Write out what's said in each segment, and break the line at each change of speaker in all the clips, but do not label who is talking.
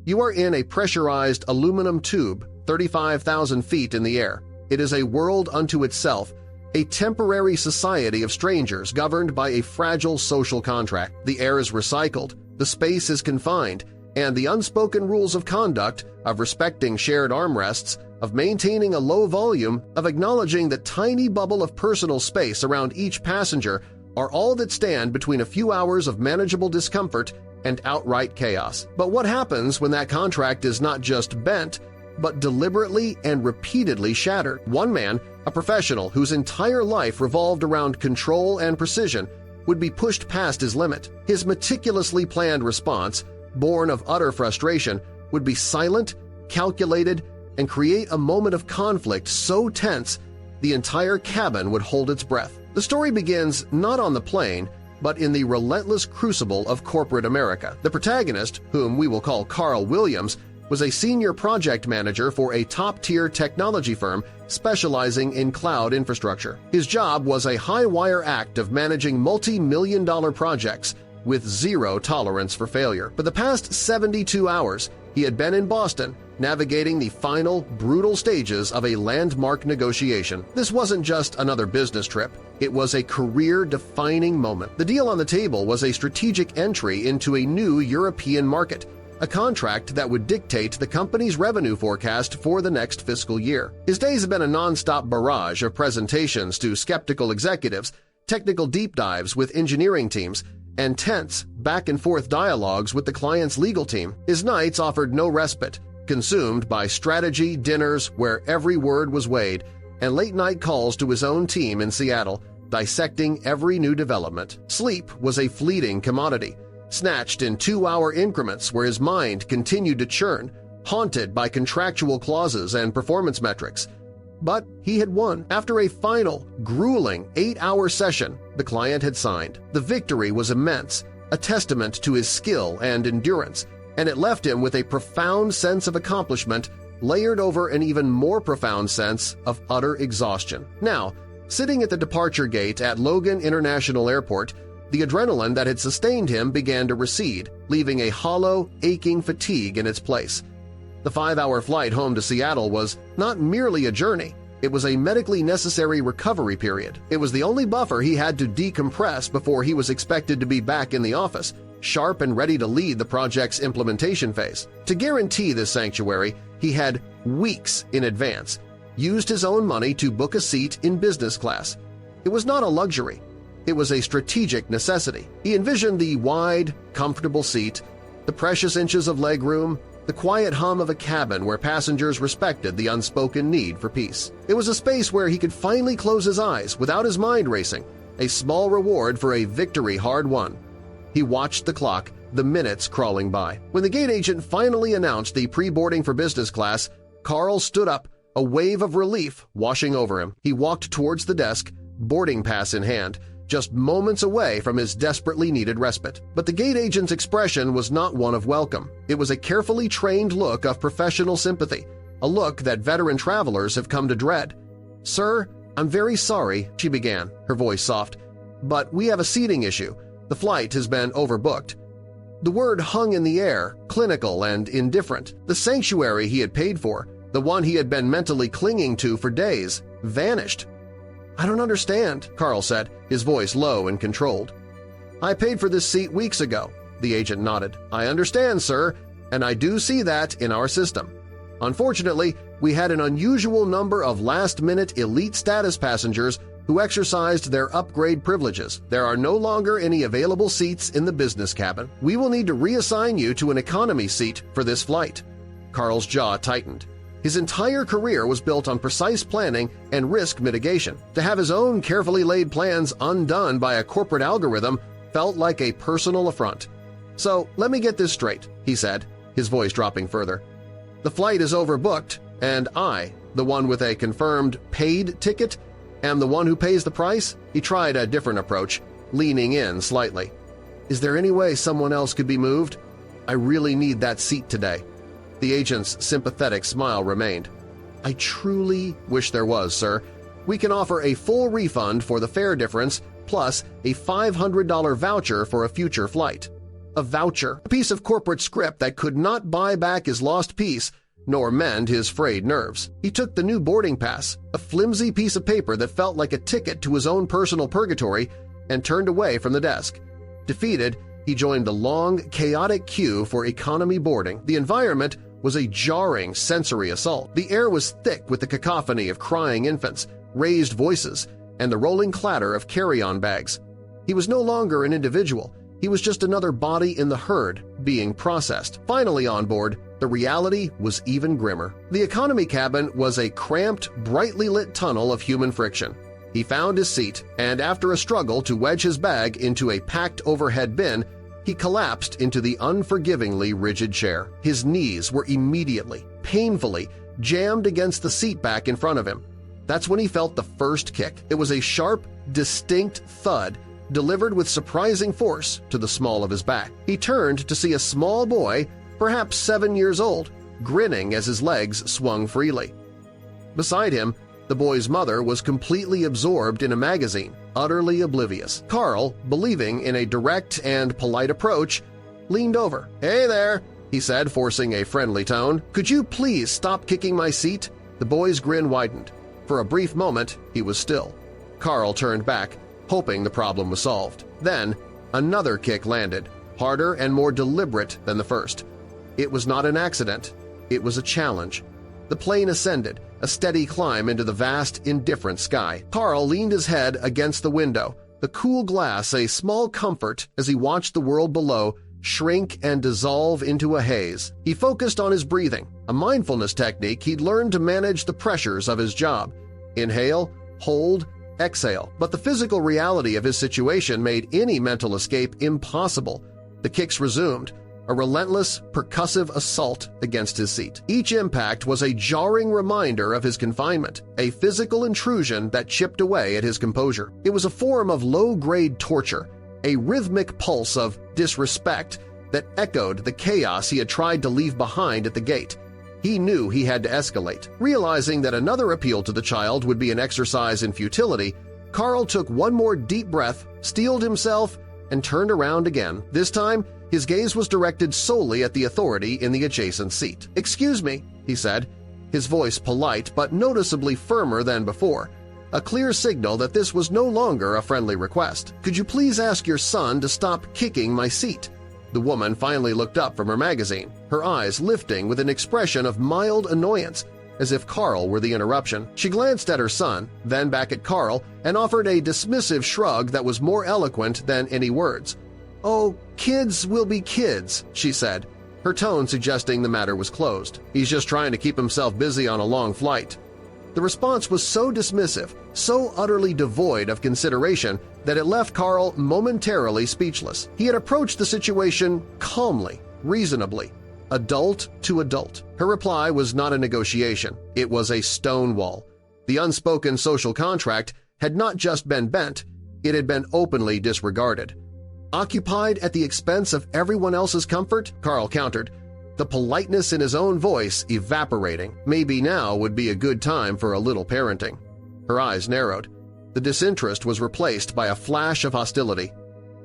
You are in a pressurized aluminum tube 35,000 feet in the air. It is a world unto itself, a temporary society of strangers governed by a fragile social contract. The air is recycled, the space is confined, and the unspoken rules of conduct, of respecting shared armrests, of maintaining a low volume, of acknowledging the tiny bubble of personal space around each passenger are all that stand between a few hours of manageable discomfort and outright chaos. But what happens when that contract is not just bent, but deliberately and repeatedly shattered? One man, a professional whose entire life revolved around control and precision, would be pushed past his limit. His meticulously planned response, born of utter frustration, would be silent, calculated, and create a moment of conflict so tense the entire cabin would hold its breath. The story begins not on the plane, but in the relentless crucible of corporate America. The protagonist, whom we will call Carl Williams, was a senior project manager for a top-tier technology firm specializing in cloud infrastructure. His job was a high-wire act of managing multi-million-dollar projects with zero tolerance for failure. For the past 72 hours, he had been in Boston, navigating the final, brutal stages of a landmark negotiation. This wasn't just another business trip. It was a career-defining moment. The deal on the table was a strategic entry into a new European market, a contract that would dictate the company's revenue forecast for the next fiscal year. His days have been a nonstop barrage of presentations to skeptical executives, technical deep dives with engineering teams, and tense, back-and-forth dialogues with the client's legal team. His nights offered no respite, consumed by strategy dinners where every word was weighed, and late-night calls to his own team in Seattle, dissecting every new development. Sleep was a fleeting commodity, snatched in 2-hour increments where his mind continued to churn, haunted by contractual clauses and performance metrics. But he had won. After a final, grueling 8-hour session, the client had signed. The victory was immense, a testament to his skill and endurance, and it left him with a profound sense of accomplishment layered over an even more profound sense of utter exhaustion. Now, sitting at the departure gate at Logan International Airport, the adrenaline that had sustained him began to recede, leaving a hollow, aching fatigue in its place. The 5-hour flight home to Seattle was not merely a journey, it was a medically necessary recovery period. It was the only buffer he had to decompress before he was expected to be back in the office, sharp and ready to lead the project's implementation phase. To guarantee this sanctuary, he had weeks in advance used his own money to book a seat in business class. It was not a luxury. It was a strategic necessity. He envisioned the wide, comfortable seat, the precious inches of legroom, the quiet hum of a cabin where passengers respected the unspoken need for peace. It was a space where he could finally close his eyes without his mind racing, a small reward for a victory hard won. He watched the clock, the minutes crawling by. When the gate agent finally announced the pre-boarding for business class, Carl stood up, a wave of relief washing over him. He walked towards the desk, boarding pass in hand, just moments away from his desperately needed respite. But the gate agent's expression was not one of welcome. It was a carefully trained look of professional sympathy, a look that veteran travelers have come to dread. "Sir, I'm very sorry," she began, her voice soft, "but we have a seating issue. The flight has been overbooked." The word hung in the air, clinical and indifferent. The sanctuary he had paid for, the one he had been mentally clinging to for days, vanished. "I don't understand," Carl said, his voice low and controlled. "I paid for this seat weeks ago," the agent nodded. "I understand, sir, and I do see that in our system. Unfortunately, we had an unusual number of last-minute elite status passengers who exercised their upgrade privileges. There are no longer any available seats in the business cabin. We will need to reassign you to an economy seat for this flight." Carl's jaw tightened. His entire career was built on precise planning and risk mitigation. To have his own carefully laid plans undone by a corporate algorithm felt like a personal affront. "So let me get this straight," he said, his voice dropping further. "The flight is overbooked, and I, the one with a confirmed paid ticket, am the one who pays the price?" He tried a different approach, leaning in slightly. "Is there any way someone else could be moved? I really need that seat today." The agent's sympathetic smile remained. "I truly wish there was, sir. We can offer a full refund for the fare difference plus a $500 voucher for a future flight." a voucher, a piece of corporate script that could not buy back his lost peace nor mend his frayed nerves. He took the new boarding pass, a flimsy piece of paper that felt like a ticket to his own personal purgatory, and turned away from the desk. Defeated, he joined the long, chaotic queue for economy boarding. The environment was a jarring sensory assault. The air was thick with the cacophony of crying infants, raised voices, and the rolling clatter of carry-on bags. He was no longer an individual. He was just another body in the herd being processed. Finally on board, the reality was even grimmer. The economy cabin was a cramped, brightly lit tunnel of human friction. He found his seat, and after a struggle to wedge his bag into a packed overhead bin, he collapsed into the unforgivingly rigid chair. His knees were immediately, painfully, jammed against the seat back in front of him. That's when he felt the first kick. It was a sharp, distinct thud delivered with surprising force to the small of his back. He turned to see a small boy, perhaps 7 years old, grinning as his legs swung freely. Beside him, the boy's mother was completely absorbed in a magazine, utterly oblivious. Carl, believing in a direct and polite approach, leaned over. "Hey there," he said, forcing a friendly tone. "Could you please stop kicking my seat?" The boy's grin widened. For a brief moment, he was still. Carl turned back, hoping the problem was solved. Then, another kick landed, harder and more deliberate than the first. It was not an accident. It was a challenge. The plane ascended, a steady climb into the vast, indifferent sky. Carl leaned his head against the window, the cool glass a small comfort as he watched the world below shrink and dissolve into a haze. He focused on his breathing, a mindfulness technique he'd learned to manage the pressures of his job. Inhale, hold, exhale. But the physical reality of his situation made any mental escape impossible. The kicks resumed, a relentless, percussive assault against his seat. Each impact was a jarring reminder of his confinement, a physical intrusion that chipped away at his composure. It was a form of low-grade torture, a rhythmic pulse of disrespect that echoed the chaos he had tried to leave behind at the gate. He knew he had to escalate. Realizing that another appeal to the child would be an exercise in futility, Carl took one more deep breath, steeled himself, and turned around again. This time, his gaze was directed solely at the authority in the adjacent seat. "Excuse me," he said, his voice polite but noticeably firmer than before, a clear signal that this was no longer a friendly request. "Could you please ask your son to stop kicking my seat?" The woman finally looked up from her magazine, her eyes lifting with an expression of mild annoyance, as if Carl were the interruption. She glanced at her son, then back at Carl, and offered a dismissive shrug that was more eloquent than any words. "Oh, kids will be kids," she said, her tone suggesting the matter was closed. "He's just trying to keep himself busy on a long flight." The response was so dismissive, so utterly devoid of consideration, that it left Carl momentarily speechless. He had approached the situation calmly, reasonably, adult to adult. Her reply was not a negotiation. It was a stonewall. The unspoken social contract had not just been bent, it had been openly disregarded. Occupied at the expense of everyone else's comfort, Carl countered, the politeness in his own voice evaporating. Maybe now would be a good time for a little parenting. Her eyes narrowed. The disinterest was replaced by a flash of hostility.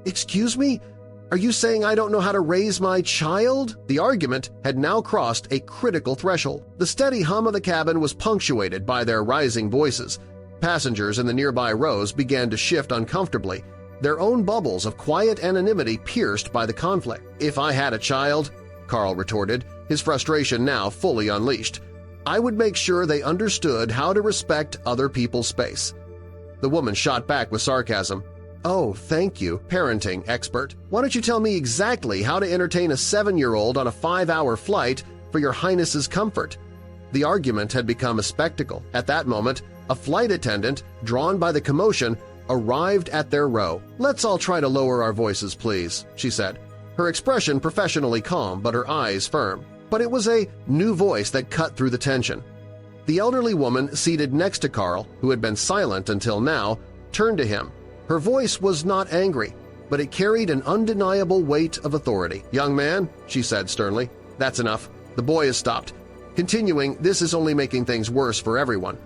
"Excuse me? Are you saying I don't know how to raise my child?" The argument had now crossed a critical threshold. The steady hum of the cabin was punctuated by their rising voices. Passengers in the nearby rows began to shift uncomfortably, their own bubbles of quiet anonymity pierced by the conflict. "If I had a child," Carl retorted, his frustration now fully unleashed, "I would make sure they understood how to respect other people's space." The woman shot back with sarcasm. "Oh, thank you, parenting expert. Why don't you tell me exactly how to entertain a 7-year-old on a 5-hour flight for your highness's comfort?" The argument had become a spectacle. At that moment, a flight attendant, drawn by the commotion, arrived at their row. "Let's all try to lower our voices, please," she said, her expression professionally calm but her eyes firm. But it was a new voice that cut through the tension. The elderly woman seated next to Carl, who had been silent until now, turned to him. Her voice was not angry, but it carried an undeniable weight of authority. "Young man," she said sternly, "that's enough. The boy has stopped. Continuing, this is only making things worse for everyone."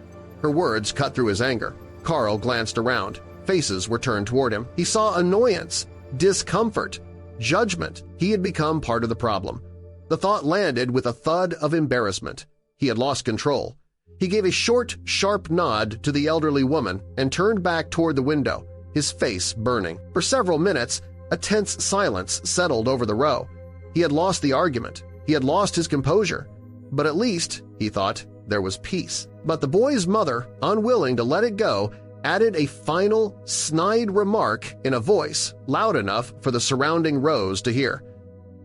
Her words cut through his anger. Carl glanced around. Faces were turned toward him. He saw annoyance, discomfort, judgment. He had become part of the problem. The thought landed with a thud of embarrassment. He had lost control. He gave a short, sharp nod to the elderly woman and turned back toward the window, his face burning. For several minutes, a tense silence settled over the row. He had lost the argument. He had lost his composure. But at least, he thought, there was peace. But the boy's mother, unwilling to let it go, added a final, snide remark in a voice loud enough for the surrounding rows to hear.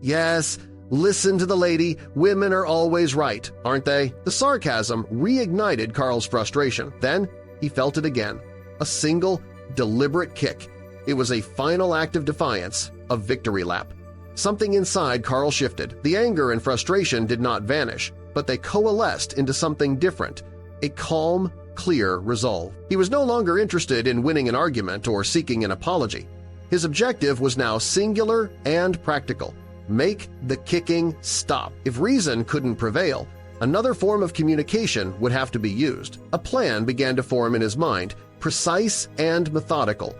"Yes, listen to the lady. Women are always right, aren't they?" The sarcasm reignited Carl's frustration. Then he felt it again. A single, deliberate kick. It was a final act of defiance, a victory lap. Something inside Carl shifted. The anger and frustration did not vanish, but they coalesced into something different, a calm, clear resolve. He was no longer interested in winning an argument or seeking an apology. His objective was now singular and practical. Make the kicking stop. If reason couldn't prevail, another form of communication would have to be used. A plan began to form in his mind, precise and methodical.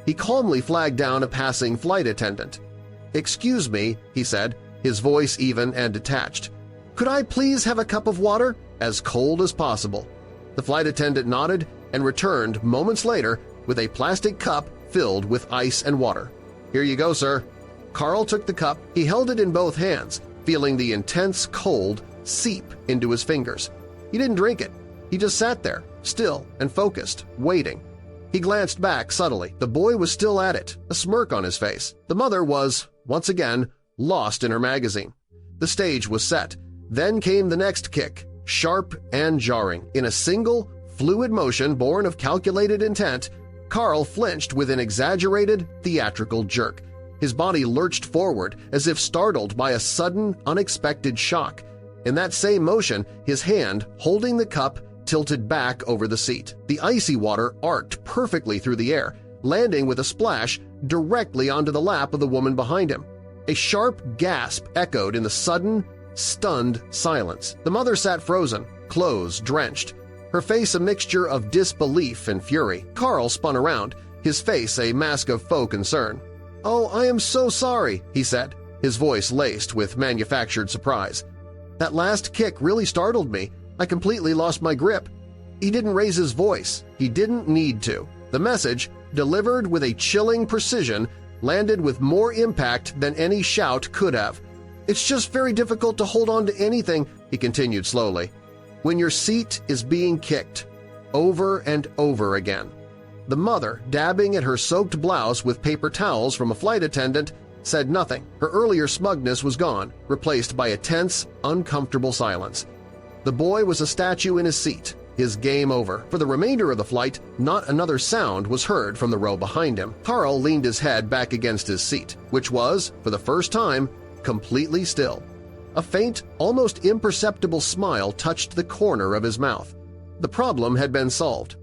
He calmly flagged down a passing flight attendant. "Excuse me," he said, his voice even and detached. "Could I please have a cup of water? As cold as possible." The flight attendant nodded and returned moments later with a plastic cup filled with ice and water. "Here you go, sir." Carl took the cup. He held it in both hands, feeling the intense cold seep into his fingers. He didn't drink it. He just sat there, still and focused, waiting. He glanced back subtly. The boy was still at it, a smirk on his face. The mother was, once again, lost in her magazine. The stage was set. Then came the next kick, sharp and jarring. In a single, fluid motion born of calculated intent, Carl flinched with an exaggerated, theatrical jerk. His body lurched forward as if startled by a sudden, unexpected shock. In that same motion, his hand, holding the cup, tilted back over the seat. The icy water arced perfectly through the air, landing with a splash directly onto the lap of the woman behind him. A sharp gasp echoed in the sudden, stunned silence. The mother sat frozen, clothes drenched, her face a mixture of disbelief and fury. Carl spun around, his face a mask of faux concern. "Oh, I am so sorry," he said, his voice laced with manufactured surprise. "That last kick really startled me. I completely lost my grip." He didn't raise his voice. He didn't need to. The message, delivered with a chilling precision, landed with more impact than any shout could have. "It's just very difficult to hold on to anything," he continued slowly, "when your seat is being kicked, over and over again." The mother, dabbing at her soaked blouse with paper towels from a flight attendant, said nothing. Her earlier smugness was gone, replaced by a tense, uncomfortable silence. The boy was a statue in his seat, his game over. For the remainder of the flight, not another sound was heard from the row behind him. Carl leaned his head back against his seat, which was, for the first time, completely still. A faint, almost imperceptible smile touched the corner of his mouth. The problem had been solved.